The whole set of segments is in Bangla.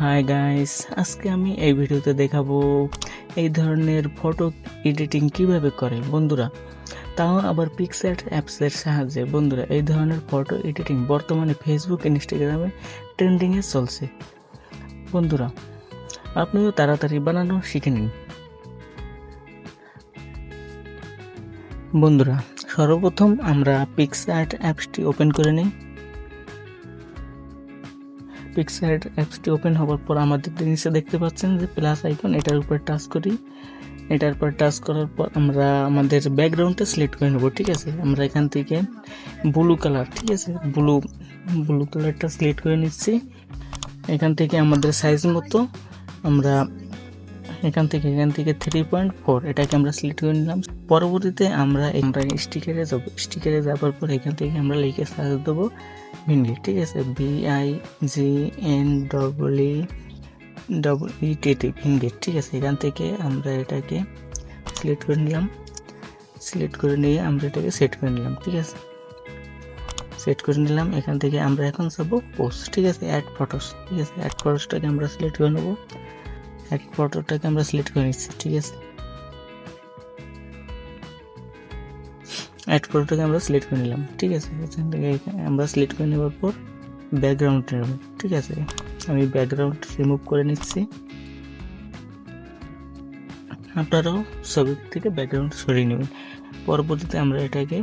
হাই গাইস, আজকে আমি এই ভিডিওতে দেখাবো এই ধরনের ফটো এডিটিং কিভাবে করে বন্ধুরা, তাও আবার পিক্সআর্ট অ্যাপসের সাহায্যে। বন্ধুরা, এই ধরনের ফটো এডিটিং বর্তমানে ফেসবুক ইনস্টাগ্রামে ট্রেন্ডিংয়ে চলছে। বন্ধুরা, আপনিও তাড়াতাড়ি বানানো শিখে নিন। বন্ধুরা, সর্বপ্রথম আমরা পিক্সআর্ট অ্যাপসটি ওপেন করে নিই। পিক্সআর্ট অ্যাপসটি ওপেন হওয়ার পর আমাদের নিচে দেখতে পাচ্ছেন যে প্লাস আইকন, এটার উপর টাচ করি। এটার উপর টাচ করার পর আমরা আমাদের ব্যাকগ্রাউন্ডটা সিলেক্ট করে নেব। ঠিক আছে, আমরা এখান থেকে ব্লু কালার, ঠিক আছে, ব্লু কালারটা সিলেক্ট করে নিচ্ছি। এখান থেকে আমাদের সাইজ মতো আমরা এখান থেকে 3.4 এটাকে আমরা সিলেক্ট করে নিলাম। পরবর্তীতে আমরা স্টিকারে যাব। স্টিকারে যাওয়ার পর এখান থেকে আমরা লিখে সার্চ দেবো ভিনগেট। ঠিক আছে, BIGNEET ভিনগেট। ঠিক আছে, এখান থেকে আমরা এটাকে সিলেক্ট করে নিলাম। সিলেক্ট করে নিয়ে আমরা এটাকে সেট করে নিলাম। ঠিক আছে, সেট করে নিলাম। এখান থেকে আমরা এখন যাবো পোস্ট। ঠিক আছে, অ্যাড ফটোস। ঠিক আছে, অ্যাড ফটোসটাকে আমরা সিলেক্ট করে নেবো। অ্যাড ফটোটাকে আমরা সিলেক্ট করে নিচ্ছি। ঠিক আছে, অ্যাড ফটোটাকে আমরা সিলেক্ট করে নিলাম। ঠিক আছে, এখান থেকে আমরা সিলেক্ট করে নেওয়ার পর ব্যাকগ্রাউন্ড নেব। ঠিক আছে, আমি ব্যাকগ্রাউন্ড রিমুভ করে নিচ্ছি। আপনারাও ছবি থেকে ব্যাকগ্রাউন্ড সরিয়ে নেবেন। পরবর্তীতে আমরা এটাকে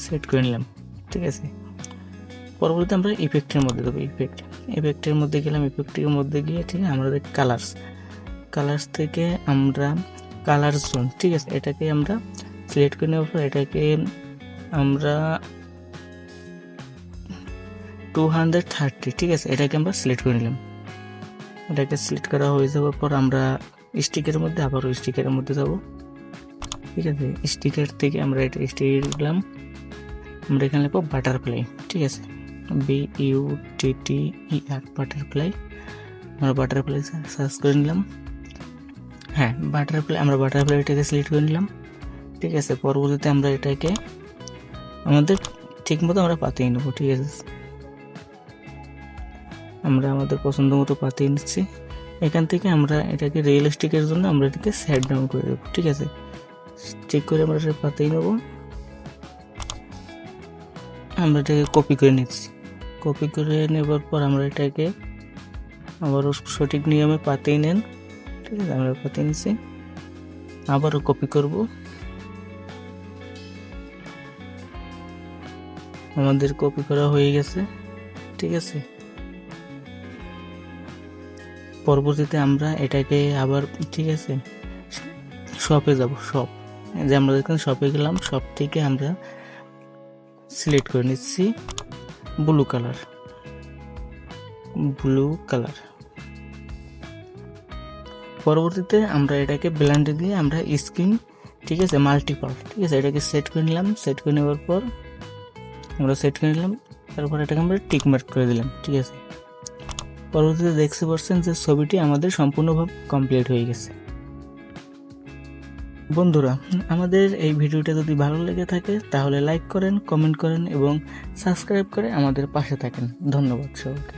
সেট করে নিলাম। ঠিক আছে, পরবর্তীতে আমরা ইফেক্টের মধ্যে দেবো। ইফেক্টের মধ্যে গেলাম। ইফেক্টের মধ্যে গিয়ে ঠিক আছে আমরা কালার্স থেকে আমরা কালার জোন, ঠিক আছে, এটাকে আমরা সিলেক্ট করে নেওয়ার পর এটাকে আমরা 230, ঠিক আছে, এটাকে আমরা সিলেক্ট করে নিলাম। এটাকে সিলেক্ট করা হয়ে যাওয়ার পর আমরা স্টিকের মধ্যে আবারও স্টিকারের মধ্যে যাব। ঠিক আছে, স্টিকার থেকে আমরা এটা স্টিকার দিলাম। আমরা এখানে লিখবো বাটারফ্লাই। ঠিক আছে, BUTTER বাটারফ্লাই। আমরা বাটারফ্লাই সার্চ করে নিলাম। হ্যাঁ, আমরা বাটারফ্লাইটাকে সিলেক্ট করে নিলাম। ঠিক আছে, পরবর্তীতে আমরা এটাকে আমাদের ঠিক মতো আমরা পাতিয়ে নেবো। ঠিক আছে, আমরা আমাদের পছন্দ মতো পাতিয়ে নিচ্ছি। এখান থেকে আমরা এটাকে রিয়েলিস্টিকের জন্য আমরা এটাকে সাইড ডাউন করে দেবো। ঠিক আছে, ঠিক করে আমরা এটা পাতিয়ে নেবো। আমরা এটাকে কপি করে নিচ্ছি। কপি করে নেবার পর আমরা এটাকে আবারও সঠিক নিয়মে পাতিয়ে নেন। ঠিক আছে, আমরা পাতিয়ে নিচ্ছি। আবারও কপি করব। আমাদের কপি করা হয়ে গেছে। ঠিক আছে, পরবর্তীতে আমরা এটাকে আবার, ঠিক আছে, শপে যাব। শপ যে আমরা দেখুন শপে গেলাম। শপ থেকে আমরা সিলেক্ট করে নিচ্ছি ব্লু কালার। পরবর্তীতে আমরা এটাকে ব্লেন্ডে দিয়ে আমরা স্ক্রিন, ঠিক আছে, মাল্টিপল, ঠিক আছে, এটাকে সেট করে নিলাম। সেট করে নেওয়ার পর তারপর এটাকে আমরা টিক মার্ক করে দিলাম। ঠিক আছে, পরবর্তীতে দেখতে পাচ্ছেন যে ছবিটি আমাদের সম্পূর্ণভাবে কমপ্লিট হয়ে গেছে। বন্ধুরা, আমাদের এই ভিডিওটা যদি ভালো লেগে থাকে তাহলে লাইক করেন, কমেন্ট করেন এবং সাবস্ক্রাইব করে আমাদের পাশে থাকেন। ধন্যবাদ সবাইকে।